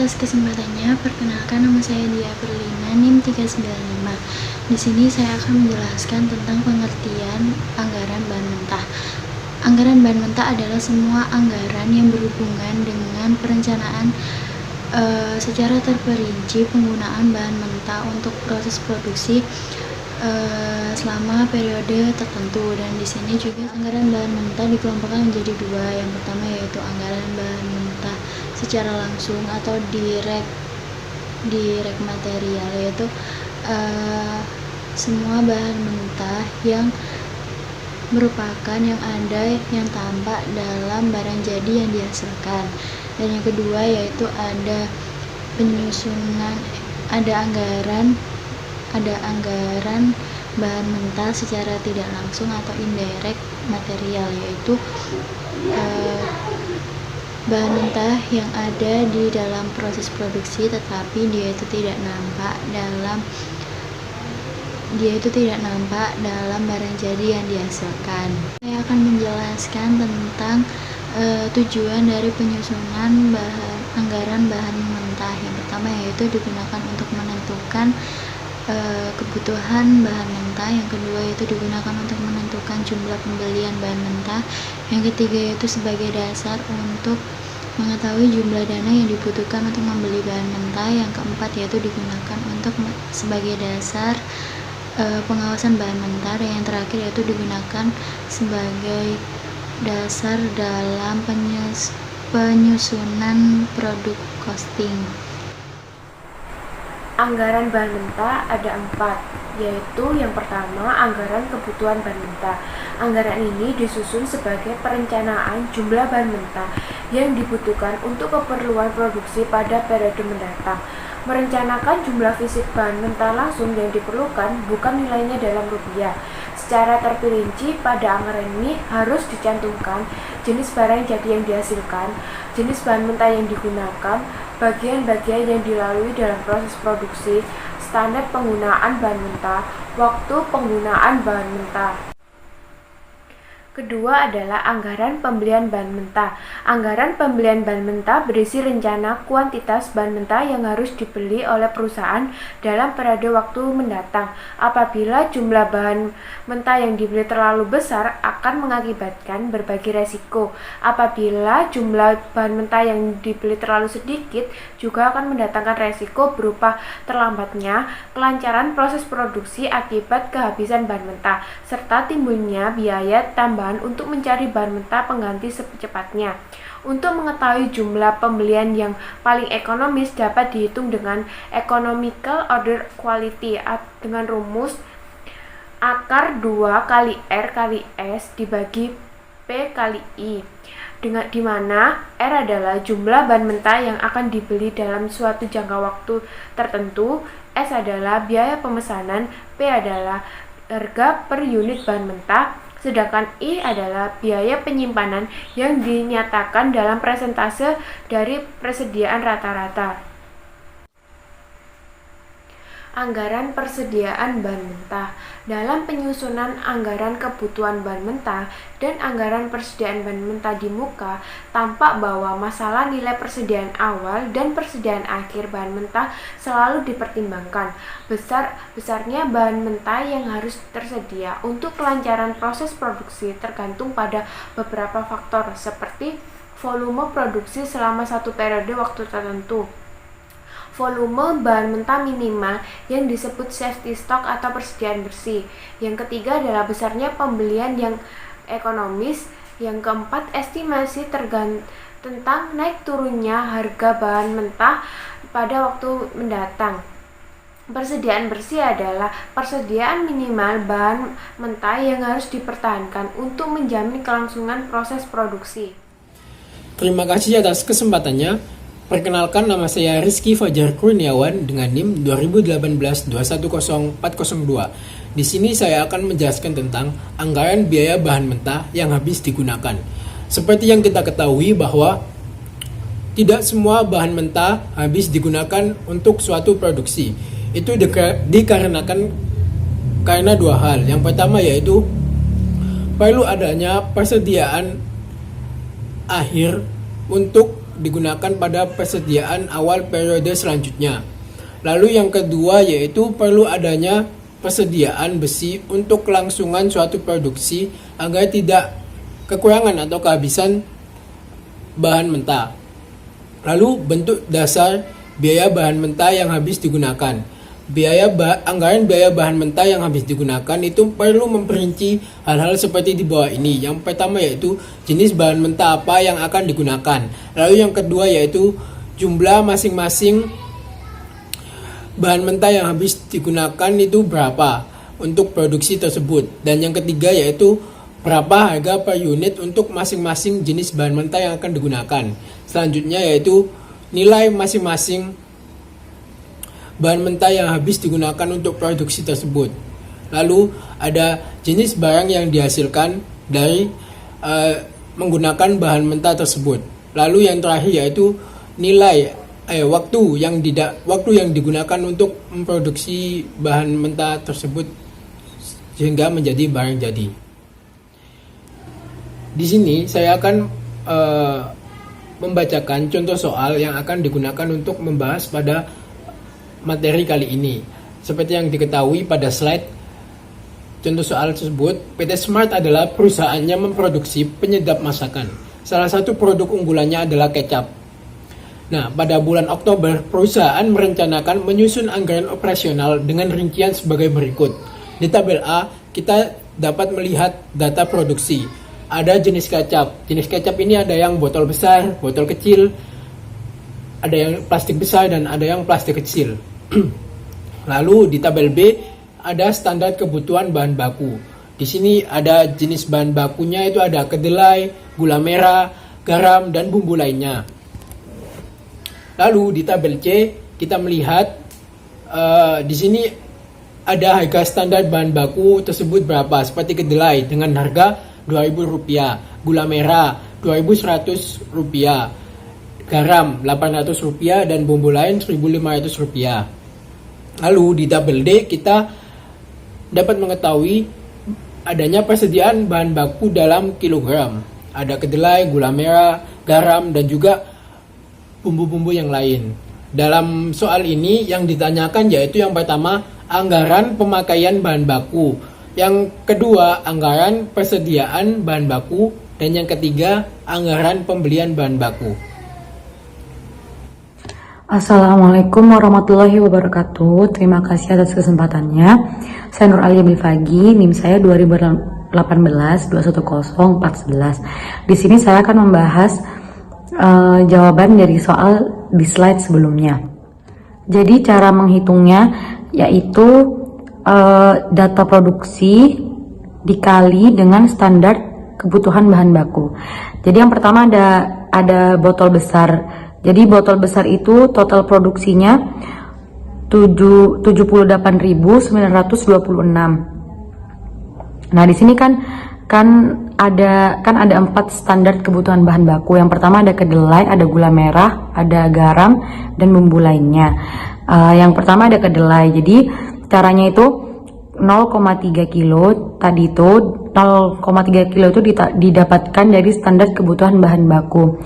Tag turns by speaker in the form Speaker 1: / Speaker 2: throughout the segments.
Speaker 1: atas kesempatannya. Perkenalkan, nama saya Dia Perlina, NIM 395. Di sini saya akan menjelaskan tentang pengertian anggaran bahan mentah. Anggaran bahan mentah adalah semua anggaran yang berhubungan dengan perencanaan secara terperinci penggunaan bahan mentah untuk proses produksi selama periode tertentu. Dan di sini juga anggaran bahan mentah dikelompokkan menjadi dua. Yang pertama yaitu anggaran bahan mentah secara langsung atau direct material, yaitu semua bahan mentah yang merupakan yang ada yang tampak dalam barang jadi yang dihasilkan. Dan yang kedua yaitu ada penyusunan, ada anggaran bahan mentah secara tidak langsung atau indirect material, yaitu bahan mentah yang ada di dalam proses produksi tetapi dia itu tidak nampak dalam barang jadi yang dihasilkan. Saya akan menjelaskan tentang tujuan dari penyusunan anggaran bahan mentah. Yang pertama yaitu digunakan untuk menentukan kebutuhan bahan mentah. Yang kedua yaitu digunakan untuk menentukan jumlah pembelian bahan mentah. Yang ketiga yaitu sebagai dasar untuk mengetahui jumlah dana yang dibutuhkan untuk membeli bahan mentah. Yang keempat yaitu digunakan untuk sebagai dasar pengawasan bahan mentah. Dan yang terakhir yaitu digunakan sebagai dasar dalam penyusunan produk costing.
Speaker 2: Anggaran bahan mentah ada 4, yaitu yang pertama anggaran kebutuhan bahan mentah. Anggaran ini disusun sebagai perencanaan jumlah bahan mentah yang dibutuhkan untuk keperluan produksi pada periode mendatang. Merencanakan jumlah fisik bahan mentah langsung yang diperlukan, bukan nilainya dalam rupiah. Secara terperinci pada anggaran ini harus dicantumkan jenis barang jadi yang dihasilkan, jenis bahan mentah yang digunakan, bagian-bagian yang dilalui dalam proses produksi, standar penggunaan bahan mentah, waktu penggunaan bahan mentah. Kedua adalah anggaran pembelian bahan mentah. Anggaran pembelian bahan mentah berisi rencana kuantitas bahan mentah yang harus dibeli oleh perusahaan dalam periode waktu mendatang. Apabila jumlah bahan mentah yang dibeli terlalu besar akan mengakibatkan berbagai resiko. Apabila jumlah bahan mentah yang dibeli terlalu sedikit juga akan mendatangkan resiko berupa terlambatnya kelancaran proses produksi akibat kehabisan bahan mentah, serta timbulnya biaya tambahan untuk mencari bahan mentah pengganti secepatnya. Untuk mengetahui jumlah pembelian yang paling ekonomis dapat dihitung dengan economical order quality dengan rumus akar 2 kali R kali S dibagi P kali I, di mana R adalah jumlah bahan mentah yang akan dibeli dalam suatu jangka waktu tertentu, S adalah biaya pemesanan, P adalah harga per unit bahan mentah, sedangkan I adalah biaya penyimpanan yang dinyatakan dalam persentase dari persediaan rata-rata. Anggaran persediaan bahan mentah. Dalam penyusunan anggaran kebutuhan bahan mentah dan anggaran persediaan bahan mentah di muka, tampak bahwa masalah nilai persediaan awal dan persediaan akhir bahan mentah selalu dipertimbangkan. Besarnya bahan mentah yang harus tersedia untuk kelancaran proses produksi tergantung pada beberapa faktor seperti volume produksi selama satu periode waktu tertentu, volume bahan mentah minimal yang disebut safety stock atau persediaan bersih. Yang ketiga adalah besarnya pembelian yang ekonomis. Yang keempat, estimasi tentang naik turunnya harga bahan mentah pada waktu mendatang. Persediaan bersih adalah persediaan minimal bahan mentah yang harus dipertahankan untuk menjamin kelangsungan proses produksi.
Speaker 3: Terima kasih atas kesempatannya. Perkenalkan, nama saya Rizky Fajar Kurniawan dengan NIM 2018-210402. Di sini saya akan menjelaskan tentang anggaran biaya bahan mentah yang habis digunakan. Seperti yang kita ketahui bahwa tidak semua bahan mentah habis digunakan untuk suatu produksi. Itu dikarenakan karena dua hal. Yang pertama yaitu perlu adanya persediaan akhir untuk digunakan pada persediaan awal periode selanjutnya. Lalu yang kedua yaitu perlu adanya persediaan besi untuk kelangsungan suatu produksi agar tidak kekurangan atau kehabisan bahan mentah. Lalu bentuk dasar biaya bahan mentah yang habis digunakan. Anggaran biaya bahan mentah yang habis digunakan itu perlu memperinci hal-hal seperti di bawah ini. Yang pertama yaitu jenis bahan mentah apa yang akan digunakan. Lalu yang kedua yaitu jumlah masing-masing bahan mentah yang habis digunakan itu berapa untuk produksi tersebut. Dan yang ketiga yaitu berapa harga per unit untuk masing-masing jenis bahan mentah yang akan digunakan. Selanjutnya yaitu nilai masing-masing bahan mentah yang habis digunakan untuk produksi tersebut. Lalu ada jenis barang yang dihasilkan dari menggunakan bahan mentah tersebut. Lalu yang terakhir yaitu nilai waktu yang digunakan untuk memproduksi bahan mentah tersebut sehingga menjadi barang jadi. Di sini saya akan membacakan contoh soal yang akan digunakan untuk membahas pada materi kali ini. Seperti yang diketahui pada slide contoh soal tersebut, PT Smart adalah perusahaannya memproduksi penyedap masakan. Salah satu produk unggulannya adalah kecap. Nah, pada bulan Oktober, perusahaan merencanakan menyusun anggaran operasional dengan rincian sebagai berikut. Di tabel A, kita dapat melihat data produksi. Ada jenis kecap. Jenis kecap ini ada yang botol besar, botol kecil, ada yang plastik besar, dan ada yang plastik kecil. Lalu di tabel B ada standar kebutuhan bahan baku. Di sini ada jenis bahan bakunya, itu ada kedelai, gula merah, garam, dan bumbu lainnya. Lalu di tabel C kita melihat di sini ada harga standar bahan baku tersebut berapa, seperti kedelai dengan harga Rp2.000, gula merah Rp2.100, garam Rp800, dan bumbu lain Rp1.500. Lalu di tabel D kita dapat mengetahui adanya persediaan bahan baku dalam kilogram. Ada kedelai, gula merah, garam, dan juga bumbu-bumbu yang lain. Dalam soal ini yang ditanyakan yaitu yang pertama anggaran pemakaian bahan baku, yang kedua anggaran persediaan bahan baku, dan yang ketiga anggaran pembelian bahan baku.
Speaker 4: Assalamualaikum warahmatullahi wabarakatuh. Terima kasih atas kesempatannya. Saya Nur Alia Bilfagi, NIM saya 2018-210411. Di sini saya akan membahas jawaban dari soal di slide sebelumnya. Jadi cara menghitungnya yaitu data produksi dikali dengan standar kebutuhan bahan baku. Jadi yang pertama ada botol besar. Jadi botol besar itu total produksinya 78.926. Nah, di sini kan ada 4 standar kebutuhan bahan baku. Yang pertama ada kedelai, ada gula merah, ada garam, dan bumbu lainnya. Yang pertama ada kedelai. Jadi caranya itu 0,3 kilo tadi itu 0,3 kilo itu didapatkan dari standar kebutuhan bahan baku.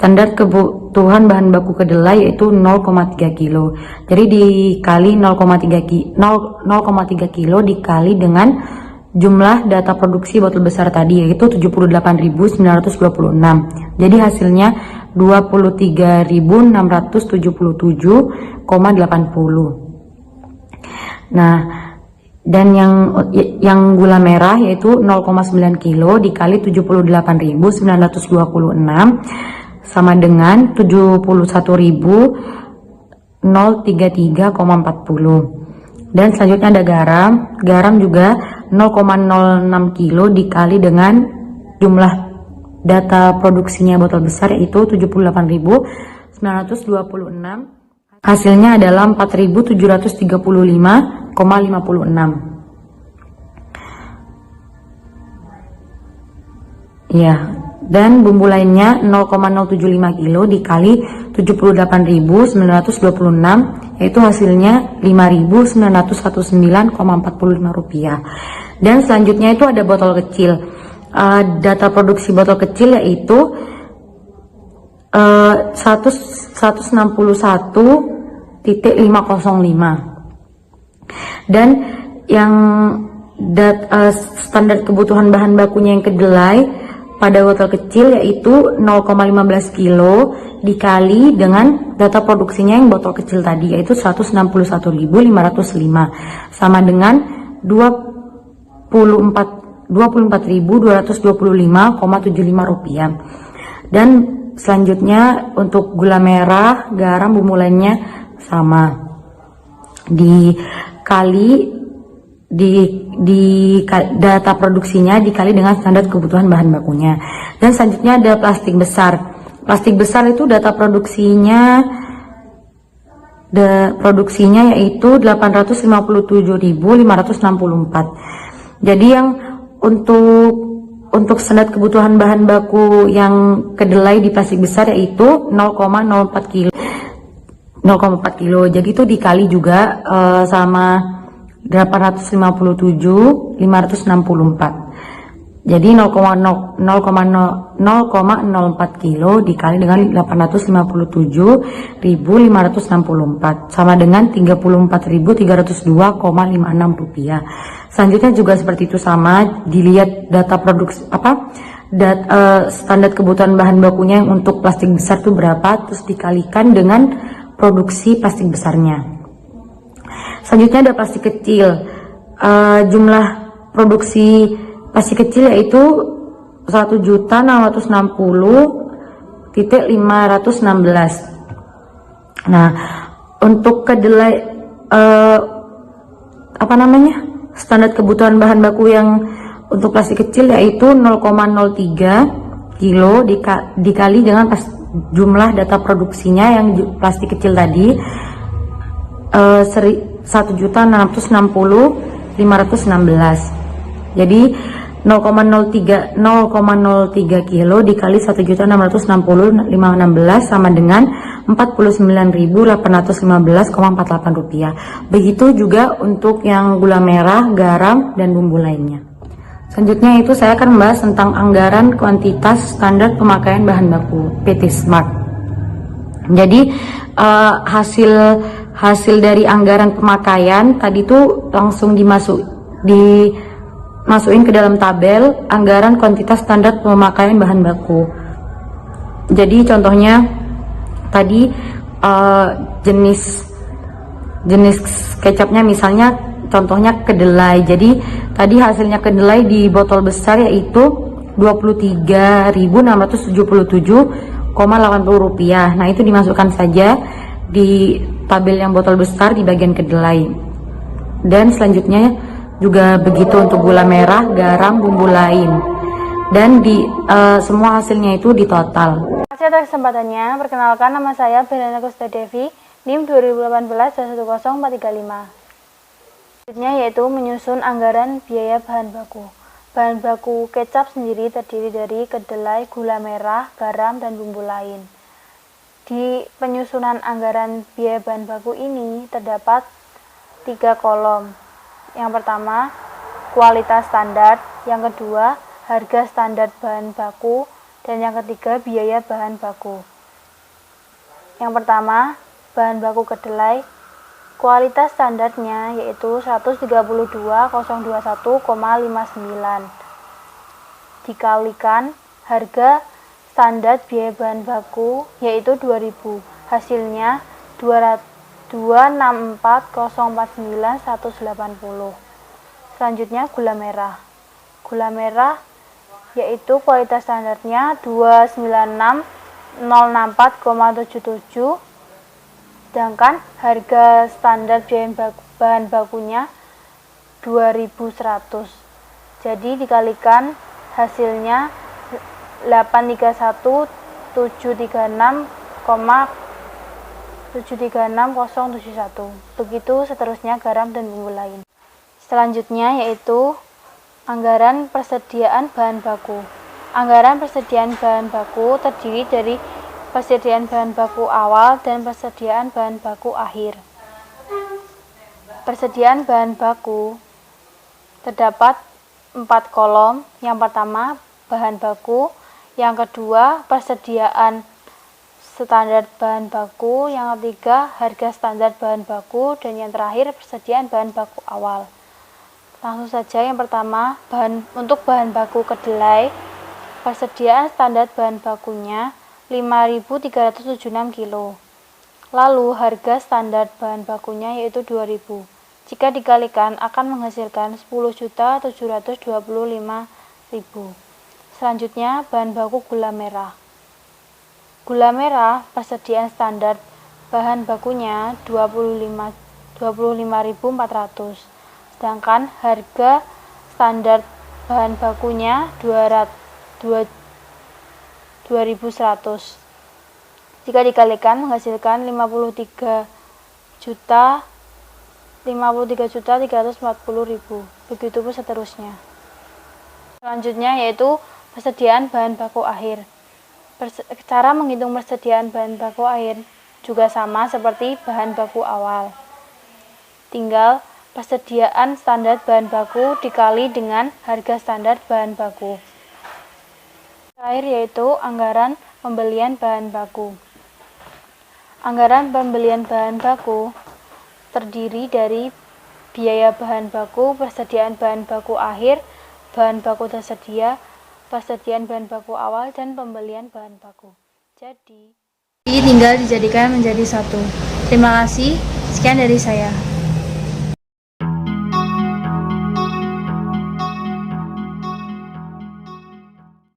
Speaker 4: Standar kebutuhan bahan baku kedelai yaitu 0,3 kilo. Jadi dikali 0,3 kilo dikali dengan jumlah data produksi botol besar tadi yaitu 78.926. Jadi hasilnya 23.677,80. Nah, dan yang gula merah yaitu 0,9 kilo dikali 78.926 sama dengan 71.033,40. Dan selanjutnya ada garam juga 0,06 kilo dikali dengan jumlah data produksinya botol besar yaitu 78.926. Hasilnya adalah 4.735,56. Ya, dan bumbu lainnya 0,075 kilo dikali 78.926 yaitu hasilnya 5.919,45 rupiah. Dan selanjutnya itu ada botol kecil. Data produksi botol kecil yaitu 161.505. Dan yang standar kebutuhan bahan bakunya yang kedelai pada botol kecil yaitu 0,15 kilo dikali dengan data produksinya yang botol kecil tadi yaitu 161.505 sama dengan 24.225,75 rupiah. Dan selanjutnya untuk gula merah, garam, bumbu lainnya sama dikali di data produksinya dikali dengan standar kebutuhan bahan bakunya. Dan selanjutnya ada plastik besar. Plastik besar itu data produksinya yaitu 857.564. Jadi yang untuk standar kebutuhan bahan baku yang kedelai di plastik besar yaitu 0,04 kilo. 0,4 kilo. Jadi itu dikali juga sama 857.564. Jadi 0,04 kilo dikali dengan 857.564 sama dengan 34.302,56 rupiah. Selanjutnya juga seperti itu sama, dilihat data produksi standar kebutuhan bahan bakunya yang untuk plastik besar itu berapa, terus dikalikan dengan produksi plastik besarnya. Selanjutnya ada plastik kecil. Jumlah produksi plastik kecil yaitu 1.660.516. Nah, untuk kedelai standar kebutuhan bahan baku yang untuk plastik kecil yaitu 0,03 kilo dikali dengan jumlah data produksinya yang plastik kecil tadi 1.660.516. Jadi 0,03 kilo dikali 1.660.516 sama dengan 49.815,48 rupiah. Begitu juga untuk yang gula merah, garam, dan bumbu lainnya. Selanjutnya itu saya akan membahas tentang anggaran kuantitas standar pemakaian bahan baku PT Smart. Jadi hasil dari anggaran pemakaian tadi itu langsung dimasukin ke dalam tabel anggaran kuantitas standar pemakaian bahan baku. Jadi contohnya tadi jenis kecapnya misalnya contohnya kedelai. Jadi tadi hasilnya kedelai di botol besar yaitu 23.677,80 rupiah. Nah itu dimasukkan saja di tabel yang botol besar di bagian kedelai. Dan selanjutnya juga begitu untuk gula merah, garam, bumbu lain. Dan semua hasilnya itu di total.
Speaker 5: Terima kasih atas kesempatannya. Perkenalkan, nama saya Belana Kustadevi, NIM 2018-210-435. Selanjutnya yaitu menyusun anggaran biaya bahan baku. Bahan baku kecap sendiri terdiri dari kedelai, gula merah, garam, dan bumbu lain. Di penyusunan anggaran biaya bahan baku ini terdapat 3 kolom. Yang pertama, kualitas standar. Yang kedua, harga standar bahan baku. Dan yang ketiga, biaya bahan baku. Yang pertama, bahan baku kedelai. Kualitas standarnya yaitu 132.021,59 dikalikan harga standar biaya bahan baku yaitu 2.000. Hasilnya 264.049.180. Selanjutnya gula merah. Gula merah yaitu kualitas standarnya 296.064,77. Sedangkan harga standar bahan bakunya 2.100. Jadi dikalikan hasilnya 831.736,736071. Begitu seterusnya garam dan bumbu lain. Selanjutnya yaitu anggaran persediaan bahan baku. Anggaran persediaan bahan baku terdiri dari persediaan bahan baku awal dan persediaan bahan baku akhir. Persediaan bahan baku terdapat 4 kolom. Yang pertama bahan baku, yang kedua persediaan standar bahan baku, yang ketiga harga standar bahan baku, dan yang terakhir persediaan bahan baku awal. Langsung saja, yang pertama untuk bahan baku kedelai, persediaan standar bahan bakunya 5.376 kg. Lalu harga standar bahan bakunya yaitu 2.000. Jika dikalikan akan menghasilkan 10.725.000. Selanjutnya bahan baku gula merah. Gula merah persediaan standar bahan bakunya 25.400, sedangkan harga standar bahan bakunya 2.100. Jika dikalikan menghasilkan 53.340.000. Begitupun seterusnya. Selanjutnya yaitu persediaan bahan baku akhir. Cara menghitung persediaan bahan baku akhir juga sama seperti bahan baku awal. Tinggal persediaan standar bahan baku dikali dengan harga standar bahan baku. Terakhir yaitu anggaran pembelian bahan baku. Anggaran pembelian bahan baku terdiri dari biaya bahan baku, persediaan bahan baku akhir, bahan baku tersedia, persediaan bahan baku awal, dan pembelian bahan baku. Jadi tinggal dijadikan menjadi satu. Terima kasih. Sekian dari saya.